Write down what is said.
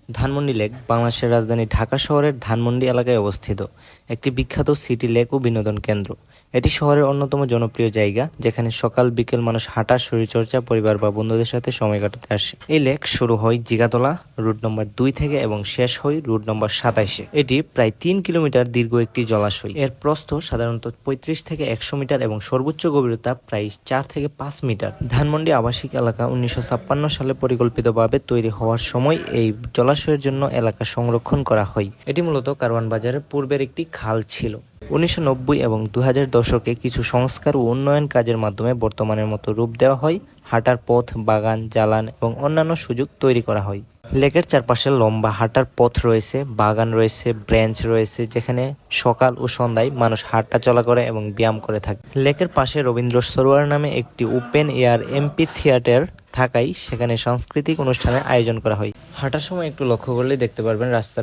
Dhanmondi lake বাংলাদেশের রাজধানী ঢাকা শহরের ধানমন্ডি এলাকায় অবস্থিত একটি বিখ্যাত সিটি লেক ও বিনোদন কেন্দ্র। এটি শহরের অন্যতম জনপ্রিয় জায়গা, যেখানে সকাল বিকেল মানুষ হাঁটা, শরীরচর্চা, পরিবার বা বন্ধুদের সাথে সময় কাটাতে আসে। এই লেক শুরু হয় জিগাতলা রুট নম্বর 2 থেকে এবং শেষ হয় রুট নম্বর 27-এ। এটি প্রায় 3 কিলোমিটার দীর্ঘ একটি জলাশয়। এর প্রস্থ সাধারণত 35 থেকে 100 মিটার এবং সর্বোচ্চ গভীরতা প্রায় 4 থেকে 5 মিটার। ধানমন্ডি আবাসিক এলাকা 1956 সালে পরিকল্পিতভাবে তৈরি হওয়ার সময় এই জলাশয়ের জন্য এলাকা সংরক্ষণ করা হয়। এটি মূলত কারওয়ান বাজারের পূর্বের একটি খাল ছিল। 1990 এবং 2000 দশকে কিছু সংস্কার ও উন্নয়ন কাজের মাধ্যমে বর্তমানের মতো রূপ দেওয়া হয়। হাঁটার পথ, বাগান, জালান এবং অন্যান্য সুযোগ তৈরি করা হয়। লেকের চারপাশে লম্বা হাঁটার পথ রয়েছে, বাগান রয়েছে, ব্রেঞ্চ রয়েছে, যেখানে সকাল ও সন্ধ্যায় মানুষ হাঁটা চলা করে এবং ব্যায়াম করে থাকে। লেকের পাশে রবীন্দ্র সরোয়ার নামে একটি ওপেন এয়ার এমপি থিয়েটার থাকায় সেখানে সাংস্কৃতিক অনুষ্ঠানের আয়োজন করা হয়। হাঁটার সময় একটু লক্ষ্য করলেই দেখতে পারবেন রাস্তার